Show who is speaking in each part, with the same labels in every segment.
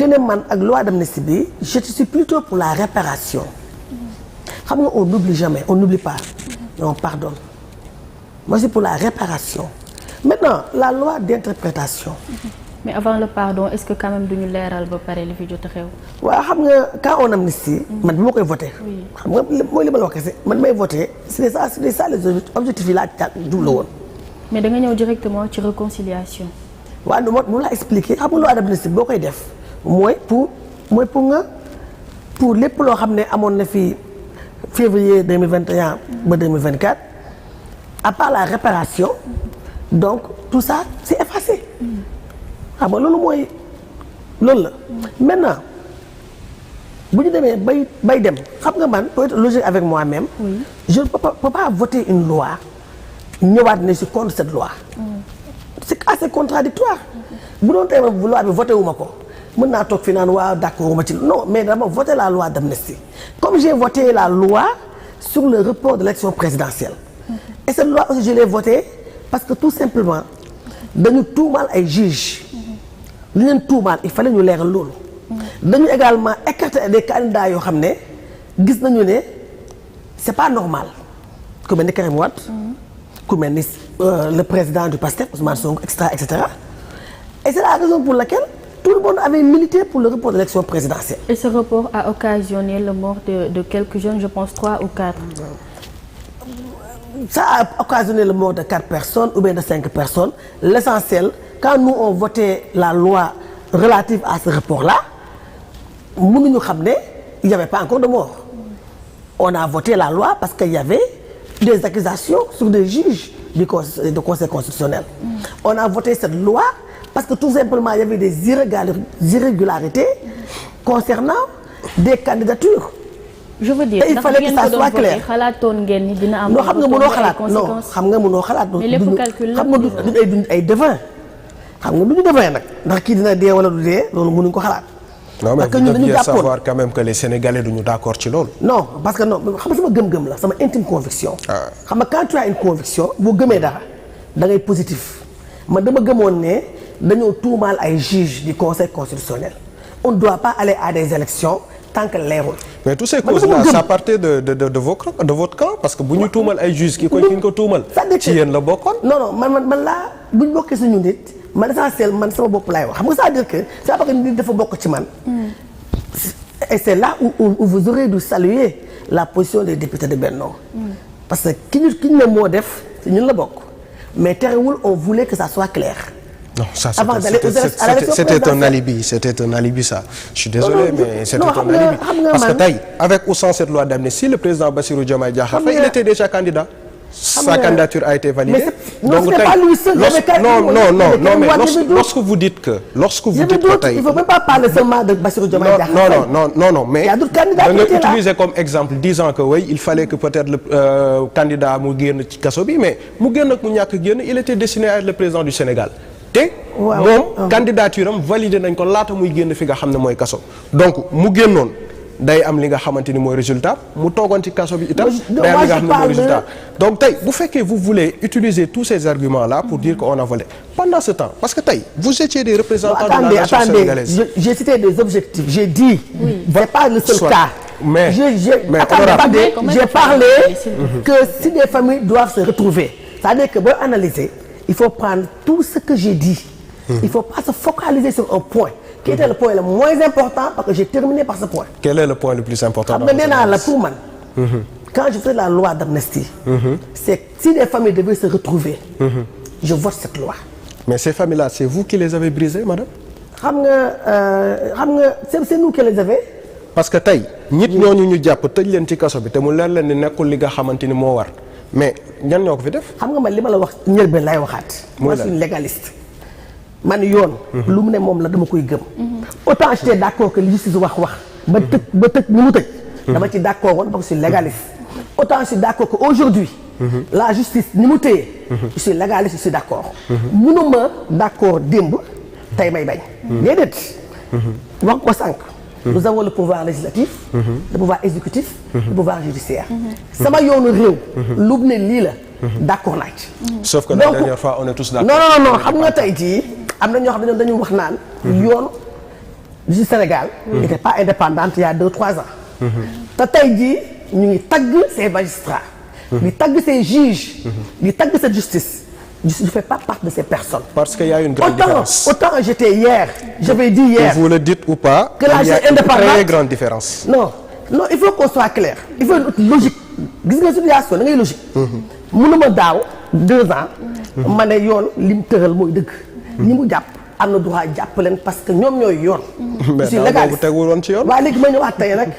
Speaker 1: que ne man ak loi d'amnistie bi je suis plutôt pour la réparation xam nga on n'oublie jamais on n'oublie pas mais on pardonne moi c'est pour la réparation maintenant la loi d'interprétation.
Speaker 2: mais avant le pardon est-ce que quand même duñu leeral ba pare li fi jot a xew.
Speaker 1: waaw xam nga quand on amnistie. man bi ma koy voté. xam nga mooy li ma la wax kese man may voté c'est ça les objectifs yi laa jublu woon.
Speaker 2: mais da nga ñëw directement ci réconciliation.
Speaker 1: waaw nu la expliqué xam nga loi d'amnistie boo koy def mooy pour lépp loo xam ne amoon na fi février 2021 ba 2024 à part la réparation donc tout ça c'est effacé. xam nga loolu la maintenant bu ñu demee bay dem xam nga man pour être logique avec moi-même. je ne peux pas voter une loi ñëwaat ne si contre cette loi. c'est assez contradictoire bu doon tey ma loi bi voté wu ma ko mën naa toog fi naan waaw d'accord wu ma ci non mais dama voté la loi d'amnistie comme j'ai voté la loi sur le report de l'élection présidentielle. et cette loi aussi je l'ai votée parce que tout simplement dañu tuumaal ay juges. li leen tuumaal il fallait ñu leeral loolu. dañu également écarter des candidats yoo xam ne gis nañu ne c'est pas normal ku mel ni Karim Wade. ku mel ni le président du PASTEF Ousmane Sonko et cetera et c'est la raison pour laquelle tout le monde avait milité pour le report de l'élection présidentielle.
Speaker 2: et ce report a occasionné la mort de quelques jeunes je pense 3 ou 4.
Speaker 1: ça a occasionné la mort de 4 personnes ou bien de 5 personnes l'essentiel. Quand nous on voté la loi relative à ce report-là mënuñu xam ne il y avait pas encore de mort on a voté la loi parce qu'il y avait des accusations sur des juges du conseil constitutionnel. On a voté cette loi parce que tout simplement il y avait des irrégularités concernant des candidatures.
Speaker 2: je veux dire
Speaker 1: il fallait que ça soit clair
Speaker 2: xalaatoon ngeen ni dina am.
Speaker 1: non xam nga mënoo xalaat non xam nga mënoo xalaat.
Speaker 2: mais lépp calcul la
Speaker 1: xam nga duñ ay devin xam nga du ñu defee nag ndax kii dina dee wala du dee loolu mënuñ ko xalaat.
Speaker 3: non mais vous deviez savoir quand même que les Sénégalais duñu d'accord ci loolu.
Speaker 1: non parce que non xam nga sama gëm-gëm la sama intime conviction. xam nga quand tu as une conviction boo gëmee dara da ngay positif man dama gëmoon ne dañoo tuumaal ay juges du conseil constitutionnel on ne doit pas aller à des élections tant que leerul.
Speaker 3: mais tous ces causes-là ça partait de votre camp parce que bu ñu tuumal ay juges ki ñu ko tuumal. ci yéen la bokkoon.
Speaker 1: non man laa bu ñu bokkee suñu nit. man essentiel man sama bopp laay wax xam nga c'est-à-dire que c'est parce que nit dafa bokk ci man. et c'est là où vous aurez dû saluer la position des députés de Benno. parce que ki ñu ne moo def ci ñun la bokk mais terewul on voulait que ça soit clair.
Speaker 3: non ça c'était un alibi ça. je suis désolé mais c'était un alibi parce que tey avec ou sans cette loi d'amnistie le président Bassirou Diomaye Diakhar Faye il était déjà candidat. sa candidature a été validée.
Speaker 1: donc tey
Speaker 3: non mais lorsque vous dites que tey
Speaker 1: il faut même pas parler seulement de Bassirou Diomaye Diakhar
Speaker 3: non mais da nga utiliser comme exemple disant que oui il fallait que peut-être le candidat mu génn ci kaso bi mais mu génn ak mu ñàkk génn il était destiné à être le président du Sénégal te moom candidature am validé nañ ko laata muy génn fi nga xam ne mooy kaso donc mu génnoon day am li nga xamante ni mooy résultat mu toogoon ci kaso bi itam day am li nga xam ne mooy résultat donc tey bu fekkee vous voulez utiliser tous ces arguments là pour dire qu'on a volé pendant ce temps parce que tey vous étiez des représentants de la nation sénégalaise.
Speaker 1: J'ai cité des objectifs j'ai dit c'est pas le seul cas
Speaker 3: mais
Speaker 1: j'ai parlé que si des familles doivent se retrouver c'est-à-dire que booy analyser il faut prendre tout ce que j'ai dit il faut pas se focaliser sur un point qui était le point le moins important parce que j'ai terminé par ce point.
Speaker 3: Quel est le point le plus important?
Speaker 1: xam nga nee naa la pour man. quand je fais la loi d'amnistie. c'est si des familles devaient se retrouver. je vote cette loi.
Speaker 3: mais ces familles-là c'est vous qui les avez brisées madame.
Speaker 1: xam nga c'est nous qui les avez.
Speaker 3: parce que tey nit ñooñu ñu jàpp tëj leen ci kaso bi te mu leer leen ni nekkul li nga xamante ni moo war mais ñan ñoo ko fi def.
Speaker 1: xam nga man li ma la wax njëlbeen laay waxaat. moi je suis légaliste. man yoon. lu mu ne moom la dama koy gëm. autant j'étais d'accord que li justice wax ba tëj ni mu tëj. dama ci d'accord woon parce que je suis légaliste. autant je suis d'accord que aujourd'hui la justice ni mu téye. je suis légaliste je suis d'accord. mënuma d'accord démb tey may bañ. déedéet. wax ko sànq. nous avons le pouvoir législatif. le pouvoir exécutif. le pouvoir judiciaire. sama yoonu réew. lu ne lii la. d'accord naa ci.
Speaker 3: sauf que la dernière fois on est tous d'accord.
Speaker 1: non xam nga tey jii am na ñoo xam ne dañu wax naan. yoon justice Sénégal n'était pas indépendante il y a 2-3 ans. te tey jii ñu ngi tagg ces magistrats. di tagg ces juges. di tagg cette justice. Je ne fais pas partie de ces personnes.
Speaker 3: Parce qu'il y a une grande différence.
Speaker 1: Autant j'étais hier, j'avais dit hier.
Speaker 3: Que vous le dites ou pas,
Speaker 1: que la
Speaker 3: il y a
Speaker 1: justice indépendante,
Speaker 3: une très grande différence.
Speaker 1: Non, il faut qu'on soit clair. Il faut une logique. Gis nga situation da ngay logique. mënuma daaw 2 ans. ma ne yoon li mu tëral mooy dëgg. ñi mu jàpp am na droit jàpp leen parce que ñoom ñooy yoon.
Speaker 3: mais daaw boobu tegul woon ci yoon.
Speaker 1: waaye léegi ma ñëwaat tey nag.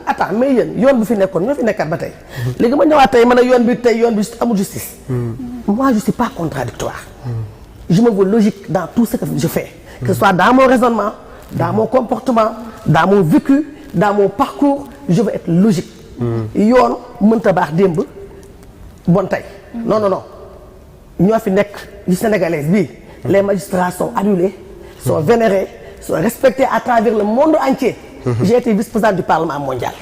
Speaker 1: attends mais yéen yoon bu fi nekkoon ñoo fi nekkaat ba tey. léegi ma ñëwaat tey ma ne yoon bi tey yoon bi amul justice. Moi je suis pas contradictoire. Je me veux logique dans tout ce que je fais. Que ce soit dans mon raisonnement, dans mon comportement, dans mon vécu, dans mon parcours, je veux être logique. yoon mënta baax démb bon tey. non ñoo fi nekk yu sénégalaise bi les magistrats sont adulés, sont vénérés, sont respectés à travers le monde entier. J'ai été vice-présidente du Parlement mondial.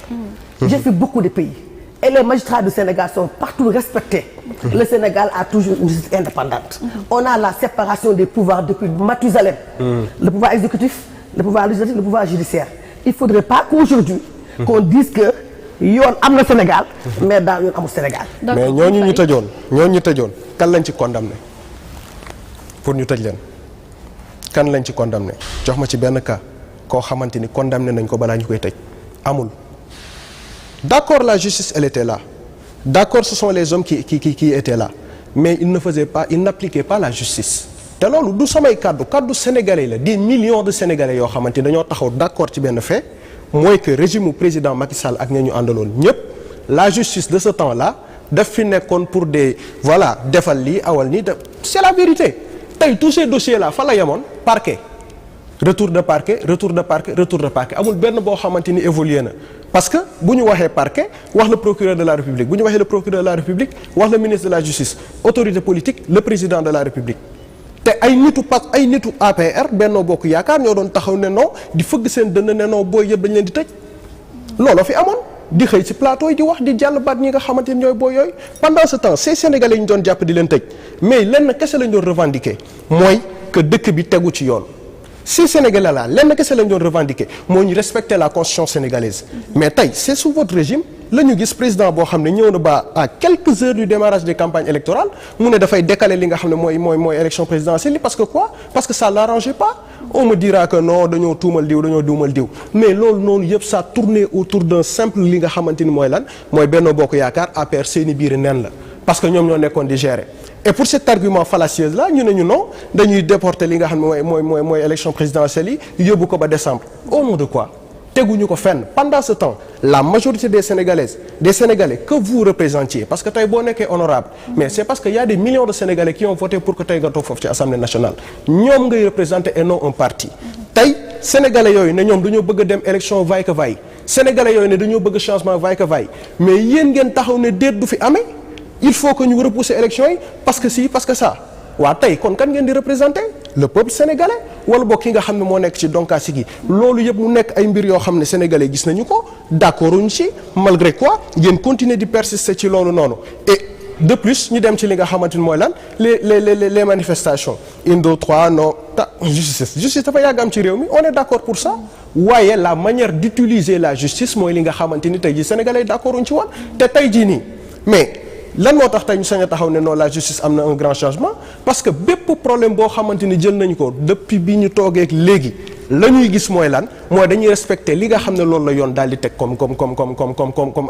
Speaker 1: J'ai fait beaucoup de pays. Et les magistrats du Sénégal sont partout respectés. Le Sénégal a toujours une justice indépendante. On a la séparation des pouvoirs depuis Mathusalem. Le pouvoir exécutif, le pouvoir législatif, le pouvoir judiciaire. Il ne faudrait pas qu'aujourd'hui, qu'on dise que yoon am na Sénégal, mais daaw yoon amul Sénégal.
Speaker 3: mais ñooñu ñu tëjoon kan lañ ci condamné pour ñu tëj leen kan lañ ci condamné jox ma ci benn cas koo xamante ni condamné nañ ko balaa ñu koy tëj amul. D'accord, la justice, elle était là. D'accord, ce sont les hommes qui étaient là. Mais ils n'appliquaient pas la justice. te loolu du samay kaddu sénégalais la des millions de sénégalais yoo xamante ni dañoo taxaw d'accord ci benn fait mooy que régime président Macky Sall ak ña ñu àndaloon ñëpp la justice de ce temps-là daf fi nekkoon pour des voilà defal lii awal nii c'est la vérité tey tous ces dossiers là fa la yemoon parquet retour de parquet amul benn boo xamante ni évolué na parce que bu ñu waxee parquet wax le procureur de la République bu ñu waxee le procureur de la République wax le ministre de la Justice autorité politique le président de la République te ay nitu APR Benno Bokk Yaakaar ñoo doon taxaw ne non di fëgg seen dënn ne non booy yëpp dañ leen di tëj looloo fi amoon di xëy ci plateau yi di wax di jàll baat ñi nga xamante ni ñooy booy yooyu pendant ce temps ces Sénégalais yi ñu doon jàpp di leen tëj mais lenn kese lañ doon revendiquer mooy que dëkk bi tegu ci yoon. Ces Sénégalais là lenn kese lañ doon revendiquer moo ñu respecter la constitution sénégalaise mais tey c'est sous votre régime la ñu gis président boo xam ne ñëw na ba à quelques heures du démarrage des campagnes électorales mu ne dafay décaler li nga xam ne mooy élection présidentielle yi parce que quoi parce que ça l'arrangeait pas on me dira que non dañoo tuumal diw dañoo duumal diw mais loolu noonu yëpp ça tournait autour d'un simple li nga xamante ni mooy lan mooy Benno Bokk Yaakaar APR seeni biir neen la parce que ñoom ñoo nekkoon di gérer et pour cet argument fallacieux là ñu ne ñu non dañuy déporter li nga xam ne mooy élection présidentielle yi yóbbu ko ba décembre au nom de quoi teguñu ko fenn pendant ce temps la majorité des Sénégalais que vous représentiez parce que tey boo nekkee honorable mais c'est parce que y a des millions de Sénégalais qui ont voté pour que tey nga toog foofu ci Assemblée nationale ñoom ngay représenter et non un parti tey Sénégalais yooyu ne ñoom dañoo bëgg a dem élection vaille que vaille Sénégalais yooyu ne dañoo bëgg changement vaille que vaille mais yéen ngeen taxaw ne déet du fi amee il faut que ñu repousser élection yi parce que si parce que ça waa tey kon kan ngeen di représenter le peuple sénégalais wala boog ki nga xam ne moo nekk ci donkaasi gi loolu yëpp mu nekk ay mbir yoo xam ne sénégalais gis nañu ko d'accorduñ ci malgré quoi ngeen continuer di persister ci loolu noonu et de plus ñu dem ci li nga xamante ni mooy lan les manifestations indo 3 non justice dafa yàgg am ci réew mi on est d'accord pour ça waaye la manière d'utiliser la justice mooy li nga xamante ni tey jii sénégalais d'accorduñ ci woon te tey jii nii mais lan moo tax tey ñu sañ a taxaw ne non la justice am na un grand changement parce que bépp problème boo xamante ni jël nañu ko depuis bi ñu toogeek léegi la ñuy gis mooy lan mooy dañuy respecter li nga xam ne loolu la yoon daal di teg comme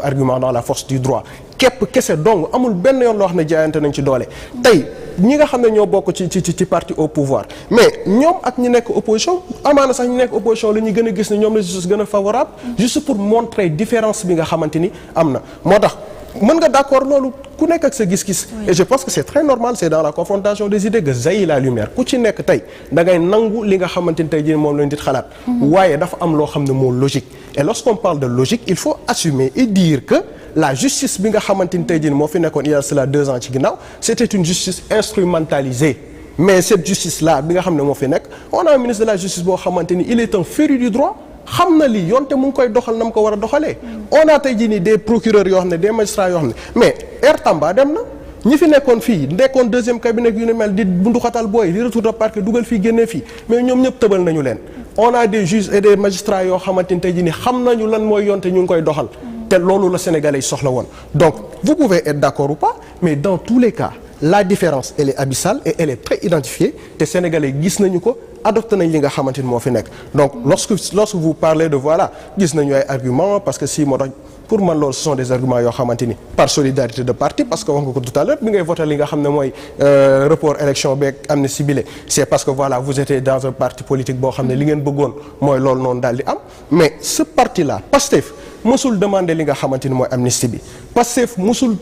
Speaker 3: argument dans la force du droit képp kese donc amul benn yoon loo xam ne jaayante nañ ci doole tey ñi nga xam ne ñoo bokk ci parti au pouvoir mais ñoom ak ñi nekk opposition amaana sax ñi nekk opposition la ñuy gën a gis ne ñoom la justice gën a favorable juste pour montrer différence bi nga xamante ni am na moo tax mën nga d'accord loolu ku nekk ak sa gis-gis et je pense que c'est très normal c'est dans la confrontation des idées que jaillit la lumière ku ci nekk tey da ngay nangu li nga xamante ni tey jii moom lañ dit xalaat waaye dafa am loo xam ne moo logique et lorsqu'on parle de logique il faut assumer et dire que la justice bi nga xamante ni tey jii moo fi nekkoon il y a cela 2 ans ci ginnaaw c'était une justice instrumentalisée mais cette justice là bi nga xam ne moo fi nekk on a un ministre de la justice boo xamante ni il est un féru du droit xam na lii yoon te mu ngi koy doxal na mu ko war a doxalee on a tey jii nii des procureurs yoo xam ne des magistrats yoo xam ne mais Air Tamba dem na ñi fi nekkoon fii nekkoon deuxième cabinet yu ne mel di bunduxatal booy di retour de parquet dugal fii génnee fii mais ñoom ñëpp tëbal nañu leen on a des juges et des magistrats yoo xamante ni tey jii nii xam nañu lan mooy yoon te ñu ngi koy doxal te loolu la Sénégalais yi soxla woon donc vous pouvez être d'accord ou pas mais dans tous les cas la différence elle est abyssale et elle est pré-identifiée te Sénégalais gis nañu ko adopté nañ li nga xamante ni moo fi nekk donc lorsque vous parlez de voilà gis nañu ay arguments parce que si moo tax pour man loolu ce sont des arguments yoo xamante ni par solidarité de parti parce que wax nga ko tout à l'heure bi ngay voté li nga xam ne mooy report élection beeg amnistie bile c'est parce que voilà vous étiez dans un parti politique boo xam ne li ngeen bëggoon mooy loolu noonu daal di am mais ce parti là Pastef musul demander li nga xamante ni mooy amnistie bi Pastef musul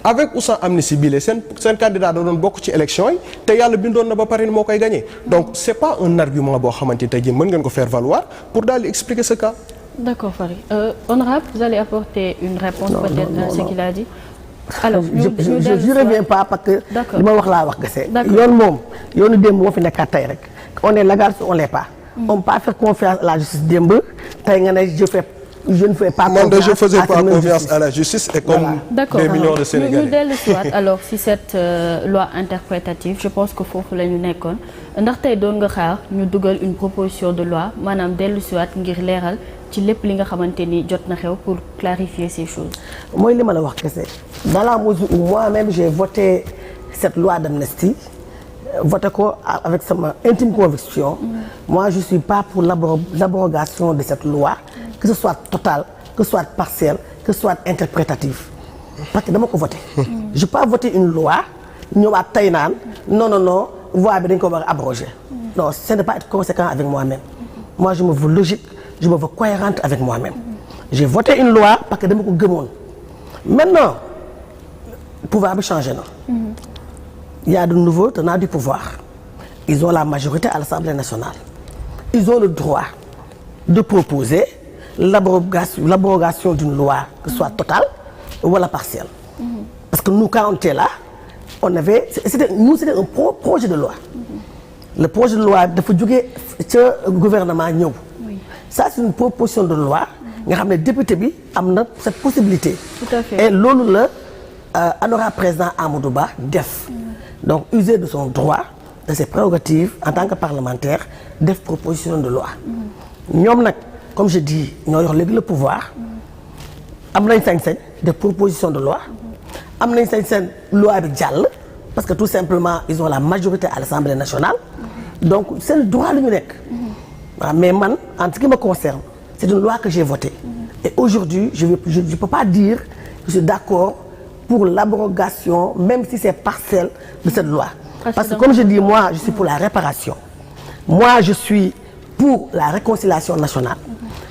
Speaker 3: avec ou sans amnistie bile seen candidat da doon bokk ci élection yi te yàlla bindoon na ba pare ni moo koy gagné donc c'est pas un argument boo xamante ni tey jii mën ngeen ko faire valoir pour daal di expliquer ce cas.
Speaker 2: D'accord Fary. Honorable, vous allez apporter une réponse peut-être à ce qu'il a dit. Alors
Speaker 1: je reviens pas parce que li ma wax laa wax gase yoon moom yoonu démb moo fi nekkaat tey rek on est légal on l'est pas. On peut pas faire confiance à la justice démb tey nga ne je ne fais pas confiance
Speaker 3: je faisais pas confiance à la justice et comme des millions de Sénégalais.
Speaker 2: ñu dellu si waat alors si cette loi interprétative je pense que foofu la ñu nekkoon ndax tey doon nga xaar ñu dugal une proposition de loi maanaam dellu si waat ngir leeral ci lépp li nga xamante ni jot na xew pour clarifier ces choses.
Speaker 1: mooy li ma la wax kese dans la mesure où moi-même j'ai voté cette loi d'amnistie voté ko avec sama intime conviction. Moi je suis pas pour l'abrogation de cette loi. Que ce soit total, que ce soit partiel, que ce soit interprétatif. Parce que dama ko voté. Je peux pas voter une loi ñëwaat tey naan non loi bi dañ ko war a abroger. Non, ce n'est pas être conséquent avec moi-même. Moi je me veux logique, je me veux cohérente avec moi-même. J'ai voté une loi parce que dama ko gëmoon. Maintenant pouvoir bi changé na. Il y a de nouveaux tenants du pouvoir. Ils ont la majorité à l'Assemblée nationale. Ils ont le droit de proposer l'abrogation d'une loi que ce soit totale wala partielle. Parce que nous quand on était là c'était un projet de loi. Le projet de loi dafa jóge ca gouvernement ñëw. Ça c'est une proposition de loi nga xam ne député bi am na cette possibilité.
Speaker 2: Tout à fait.
Speaker 1: Et loolu la honorable président Amadou Ba def. Donc user de son droit de ses prérogatives en tant que parlementaire def proposition de loi. ñoom nag comme je dis ñoo yor léegi le pouvoir am nañ sañ-sañ de proposition de loi am nañ sañ-sañ loi bi jàll parce que tout simplement ils ont la majorité à l'Assemblée nationale donc c'est le droit lu ñu nekk waaw mais man en ce qui me concerne c'est une loi que j'ai votée et aujourd'hui je peux pas dire que je suis d'accord pour l'abrogation même si c'est partiel de cette loi parce que comme je dis moi je suis pour la réparation moi je suis pour la réconciliation nationale.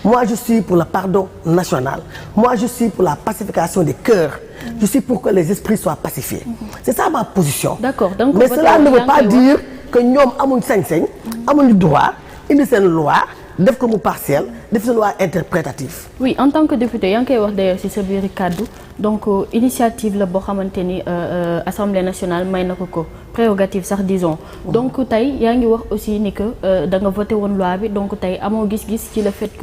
Speaker 1: Moi, je suis pour le pardon national. Moi, je suis pour la pacification des cœurs. Je suis pour que les esprits soient pacifiés. C'est ça ma position.
Speaker 2: D'accord. Donc,
Speaker 1: mais cela ne veut pas dire que ñoom amuñ sañ-sañ, amuñ droit indi seen loi def ko mu partiel def seen loi interprétative.
Speaker 2: Oui, en tant que député yaa ngi koy wax d'ailleurs ci sa biir kàddu donc initiative la boo xamante ni Assemblée nationale may na ko prérogative sax disons. Donc tey yaa ngi wax aussi ni que da nga voté woon loi bi donc tey amoo gis-gis ci le fait que